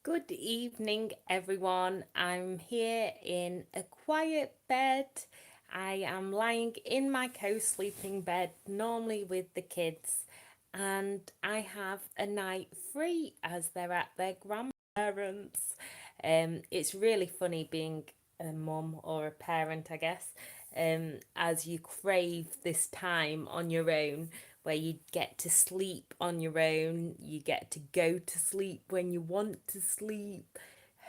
Good evening, everyone. I'm here in a quiet bed. I am lying in my co-sleeping bed, normally with the kids, and I have a night free as they're at their grandparents'. It's really funny being a mum or a parent, I guess, as you crave this time on your own where you get to sleep on your own, you get to go to sleep when you want to sleep.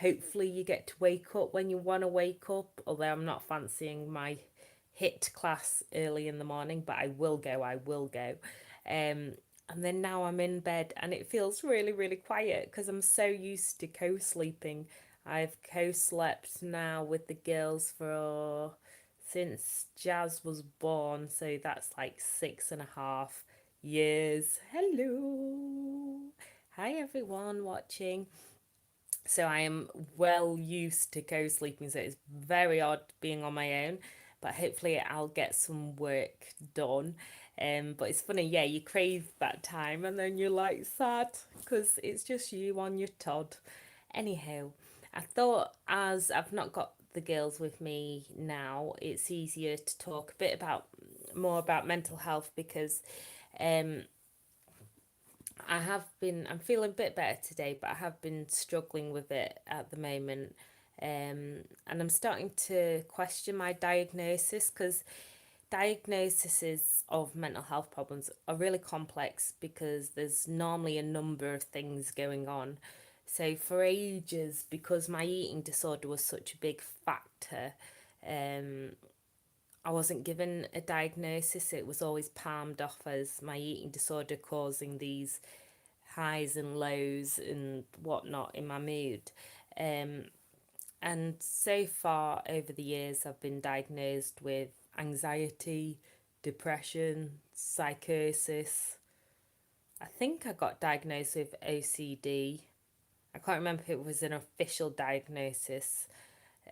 Hopefully, you get to wake up when you want to wake up. Although I'm not fancying my HIT class early in the morning, but I will go. I will go. And then now I'm in bed and it feels really, really quiet because I'm so used to co sleeping. I've co slept now with the girls for since Jazz was born, so that's like 6.5 years. Hello. Hi, everyone watching. So I am well used to co sleeping, so it's very odd being on my own, but hopefully I'll get some work done. But it's funny, yeah, you crave that time and then you're like sad because it's just you on your Todd. Anyhow, I thought as I've not got the girls with me now, it's easier to talk a bit about more about mental health because um I'm feeling a bit better today, but I have been struggling with it at the moment. And I'm starting to question my diagnosis because diagnoses of mental health problems are really complex because there's normally a number of things going on. So for ages, because my eating disorder was such a big factor, um, I wasn't given a diagnosis. It was always palmed off as my eating disorder causing these highs and lows and whatnot in my mood. Um, and so far over the years, I've been diagnosed with anxiety, depression, psychosis. I think I got diagnosed with OCD. I can't remember if it was an official diagnosis.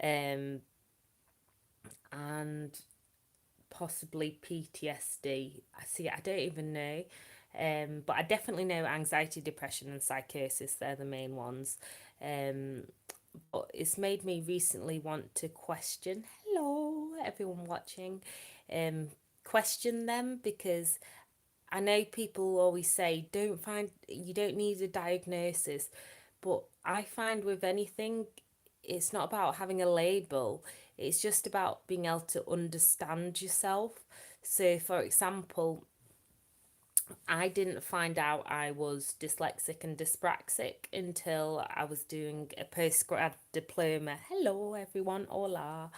Um, and possibly PTSD. I see, I don't even know. But I definitely know anxiety, depression, and psychosis. They're the main ones. Um, but it's made me recently want to question, hello, everyone watching, um, question them because I know people always say, you don't need a diagnosis. But I find with anything, it's not about having a label, it's just about being able to understand yourself. So, for example, I didn't find out I was dyslexic and dyspraxic until I was doing a postgrad diploma. Hello, everyone, hola.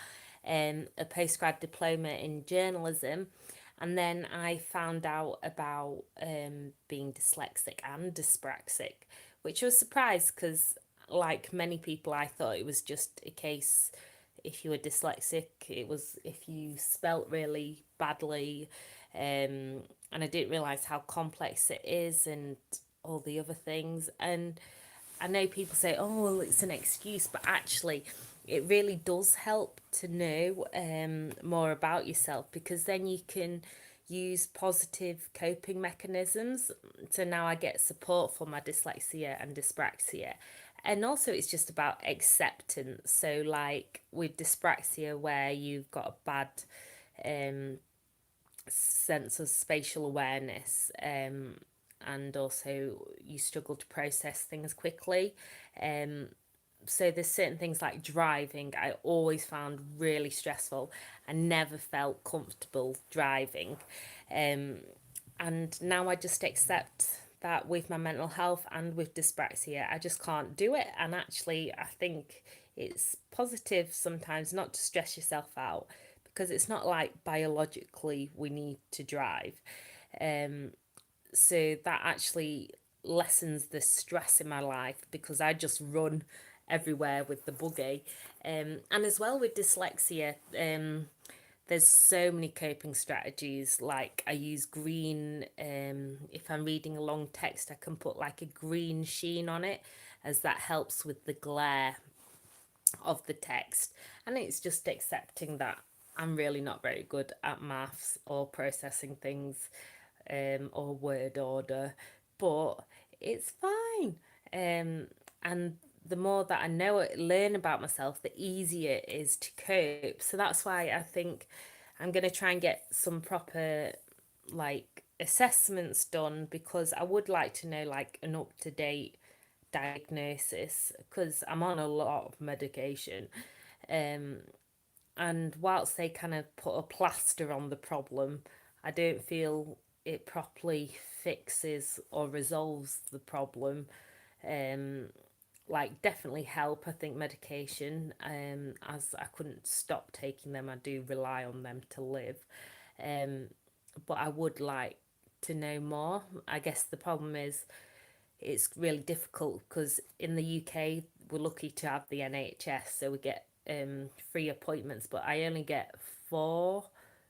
A postgrad diploma in journalism. And then I found out about being dyslexic and dyspraxic, which was a surprise because, like many people, I thought it was just a case if you were dyslexic, it was if you spelt really badly. And I didn't realize how complex it is and all the other things. And I know people say, oh, well, it's an excuse, but actually, it really does help to know more about yourself because then you can use positive coping mechanisms. So now I get support for my dyslexia and dyspraxia. And also, it's just about acceptance. So, like with dyspraxia, where you've got a bad um, sense of spatial awareness, and also you struggle to process things quickly. Um, so there's certain things like driving I always found really stressful. I never felt comfortable driving. Um, and now I just accept that with my mental health and with dyspraxia, I just can't do it. And actually, I think it's positive sometimes not to stress yourself out because it's not like biologically we need to drive. Um, so that actually lessens the stress in my life because I just run everywhere with the buggy. And as well with dyslexia, there's so many coping strategies. Like I use green, if I'm reading a long text, I can put like a green sheen on it as that helps with the glare of the text. And it's just accepting that I'm really not very good at maths or processing things, or word order, but it's fine. And the more that I know, learn about myself, the easier it is to cope. So that's why I think I'm going to try and get some proper like assessments done, because I would like to know like an up to date diagnosis, because I'm on a lot of medication. Um, and whilst they kind of put a plaster on the problem, I don't feel it properly fixes or resolves the problem. Um, like definitely help, I think medication, as I couldn't stop taking them, I do rely on them to live. Um, but I would like to know more. I guess the problem is it's really difficult because in the UK we're lucky to have the NHS, so we get free appointments, but I only get 4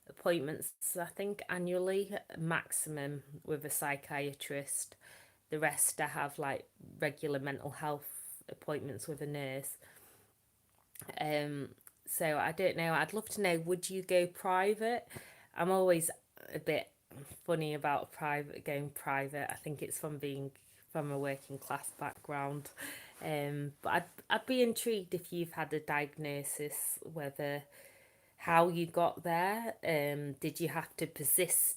appointments, I think, annually maximum with a psychiatrist. The rest I have like regular mental health appointments with a nurse. Um, so I don't know. I'd love to know, would you go private? I'm always a bit funny about going private. I think it's from being from a working class background. But I'd be intrigued if you've had a diagnosis, whether how you got there. Did you have to persist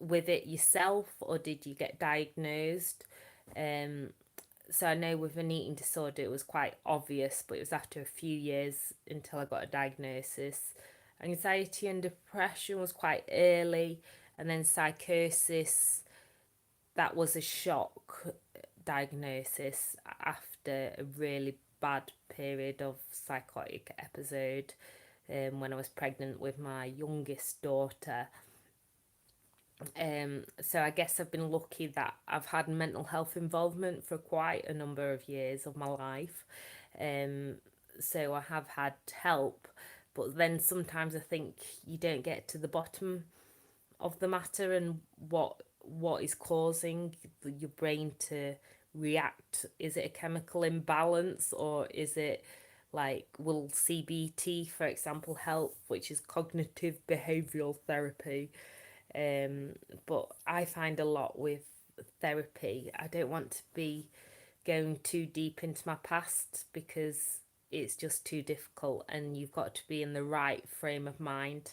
with it yourself, or did you get diagnosed? Um, so I know with an eating disorder it was quite obvious, but it was after a few years until I got a diagnosis. Anxiety and depression was quite early, and then psychosis, that was a shock diagnosis after a really bad period of psychotic episode, when I was pregnant with my youngest daughter. So I guess I've been lucky that I've had mental health involvement for quite a number of years of my life. Um, so I have had help, but then sometimes I think you don't get to the bottom of the matter and what is causing your brain to react. Is it a chemical imbalance, or is it like, will CBT, for example, help, which is cognitive behavioral therapy? Um, but I find a lot with therapy, I don't want to be going too deep into my past because it's just too difficult, and you've got to be in the right frame of mind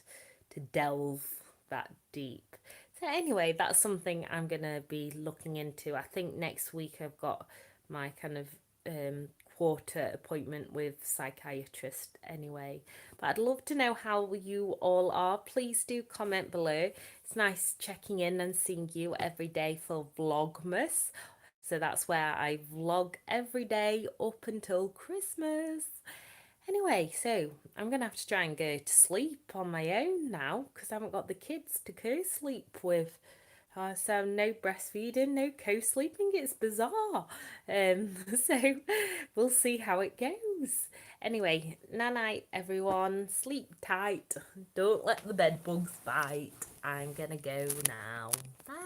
to delve that deep. So anyway, that's something I'm gonna be looking into. I think next week I've got my kind of um, quarter appointment with psychiatrist anyway. But I'd love to know how you all are. Please do comment below. It's nice checking in and seeing you every day for Vlogmas. So that's where I vlog every day up until Christmas. Anyway, so I'm going to have to try and go to sleep on my own now because I haven't got the kids to co-sleep with. So no breastfeeding, no co-sleeping. It's bizarre. So we'll see how it goes. Anyway, night everyone. Sleep tight. Don't let the bed bugs bite. I'm gonna go now. Bye.